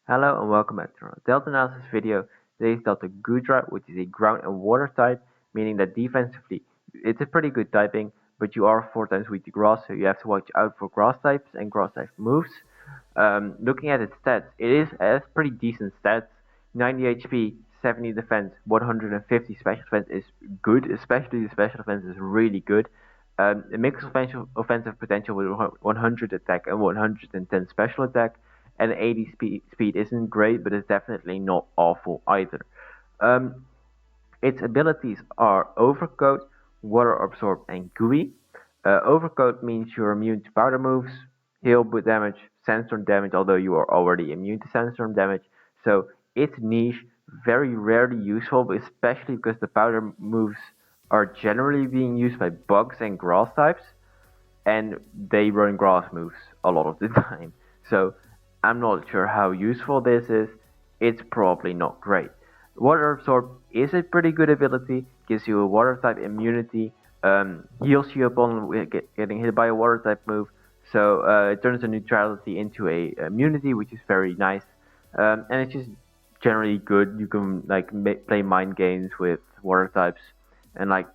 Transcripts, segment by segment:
Hello and welcome back to our Delta analysis video. Today's Delta Goodra, which is a ground and water type, meaning that defensively it's a pretty good typing, but you are 4 times weak to grass, so you have to watch out for grass types and grass type moves. Looking at its stats, it has pretty decent stats. 90 HP, 70 defense, 150 special defense is good, especially the special defense is really good. It makes offensive potential with 100 attack and 110 special attack, and 80 speed isn't great, but it's definitely not awful either. Um, its abilities are Overcoat, Water Absorb, and Gooey. Overcoat means you're immune to powder moves, heal damage, sandstorm damage, although you are already immune to sandstorm damage. So it's niche, very rarely useful, but especially because the powder moves are generally being used by bugs and grass types, and they run grass moves a lot of the time. So I'm not sure how useful this is. It's probably not great. Water Absorb is a pretty good ability, gives you a water type immunity, heals you upon getting hit by a water type move, so it turns the neutrality into a immunity, which is very nice, and it's just generally good. You can like play mind games with water types, and like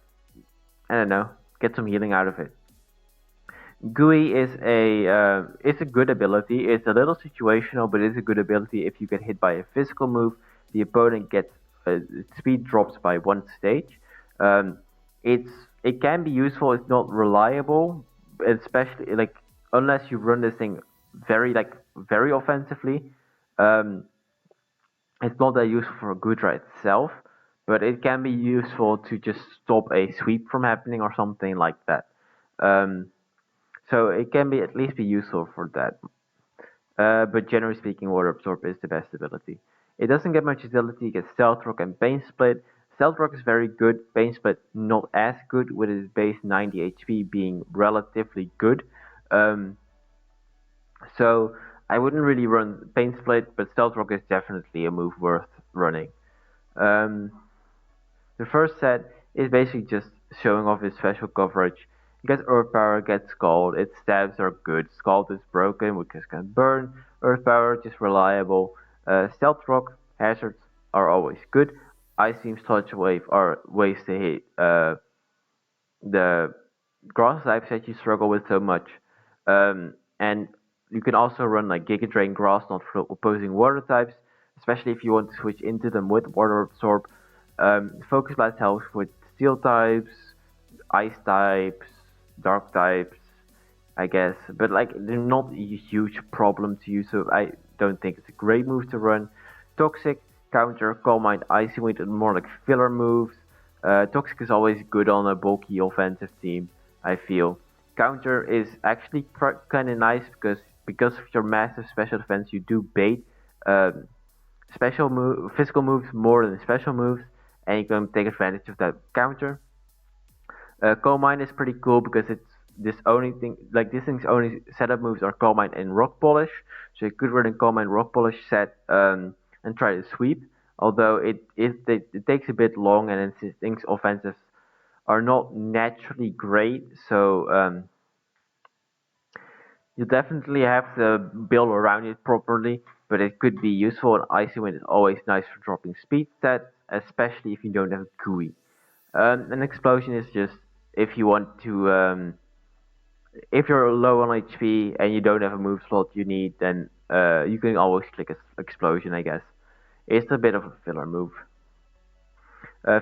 I don't know, get some healing out of it. GUI is a good ability. It's a little situational, but it's a good ability. If you get hit by a physical move, the opponent gets speed drops by 1 stage. Um, it's it can be useful. It's not reliable, especially like unless you run this thing very offensively. Um, it's not that useful for Goodra itself, but it can be useful to just stop a sweep from happening or something like that. Um, so it can be at least be useful for that. But generally speaking, Water Absorb is the best ability. It doesn't get much utility. It gets Stealth Rock and Pain Split. Stealth Rock is very good. Pain Split not as good, with its base 90 HP being relatively good. Um, so I wouldn't really run Pain Split, but Stealth Rock is definitely a move worth running. Um, the first set is basically just showing off his special coverage. It gets Earth Power, gets Scald, its stabs are good. Scald is broken, which can burn. Earth Power, just reliable. Stealth Rock, hazards are always good. Ice Beam, Sludge Wave are ways to hit the grass types that you struggle with so much. And you can also run like Giga Drain Grass, not for opposing water types, especially if you want to switch into them with Water Absorb. Focus Blast helps with Steel types, Ice types, Dark types, I guess. But like they're not a huge problem to use, so I don't think it's a great move to run. Toxic, Counter, Calm Mind, Icy Wind, and more like filler moves. Toxic is always good on a bulky offensive team, I feel. Counter is actually kind of nice because of your massive special defense, you do bait um, physical moves more than special moves, and you can take advantage of that counter. Coal Mine is pretty cool because it's this thing's only setup moves are Coal Mine and Rock Polish, so you could run a Coal Mine Rock Polish set and try to sweep. Although it takes a bit long, and things offensives are not naturally great, so you definitely have to build around it properly. But it could be useful, and Icy Wind is always nice for dropping speed stats, especially if you don't have GUI. An explosion is just if you want to, if you're low on HP and you don't have a move slot you need, then you can always click explosion, I guess. It's a bit of a filler move.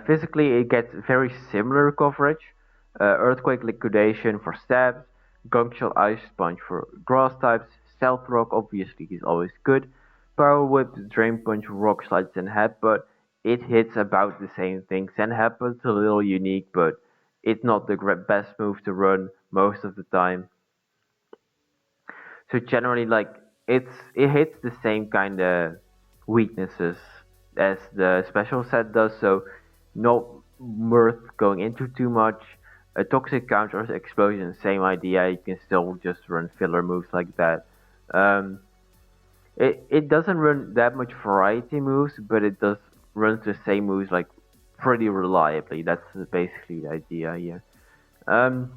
Physically, it gets very similar coverage. Earthquake Liquidation for stabs, Gunk Shot Ice Sponge for grass types, Stealth Rock obviously is always good, Power Whip, Drain Punch, Rock Slides, and Headbutt. It hits about the same things, and Headbutt's a little unique, but it's not the best move to run most of the time. So generally, like it hits the same kind of weaknesses as the special set does. So not worth going into too much. A toxic counter explosion, same idea. You can still just run filler moves like that. Um, it doesn't run that much variety moves, but it does runs the same moves like pretty reliably. That's basically the idea here. Um,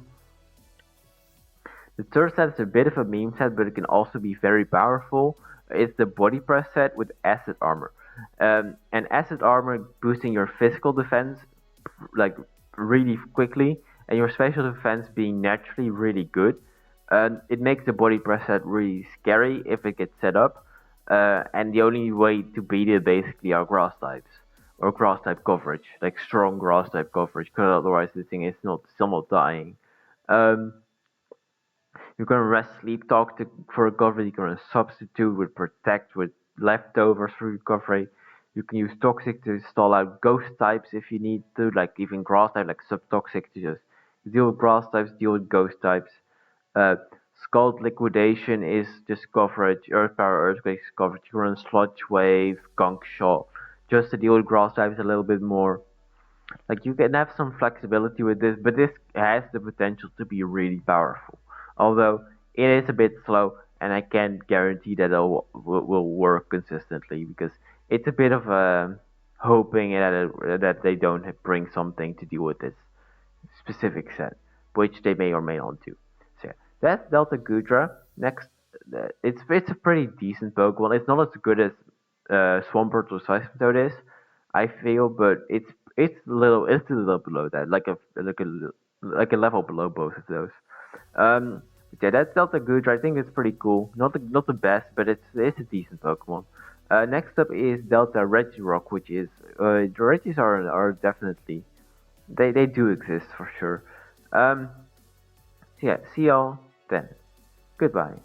the third set is a bit of a meme set, but it can also be very powerful. It's the body press set with acid armor. And acid armor boosting your physical defense like really quickly, and your special defense being naturally really good. It makes the body press set really scary if it gets set up. And the only way to beat it basically are grass types or grass type coverage, like strong grass type coverage, because otherwise the thing is not still not dying. Um, you're gonna rest sleep talk for recovery. You're gonna substitute with protect with leftovers for recovery. You can use toxic to stall out ghost types if you need to, like even grass type, like subtoxic to just deal with grass types, deal with ghost types. Uh, Scald liquidation is just coverage. Earth power earthquakes coverage. You run sludge wave, gunk shot, just to deal with grass types a little bit more. Like you can have some flexibility with this, but this has the potential to be really powerful. Although it is a bit slow, and I can't guarantee that will work consistently because it's a bit of a hoping that they don't bring something to deal with this specific set, which they may or may not do. So yeah, that's Delta Goodra. Next, it's a pretty decent Pokemon. It's not as good as Swampert or Seismitoad is, I feel, but it's a little below that, like a level below both of those. But yeah, that's Delta Goodra. I think it's pretty cool. Not the best, but it's a decent Pokemon. Next up is Delta Regirock, which is the Regis are definitely they do exist for sure. So yeah, see y'all then. Goodbye.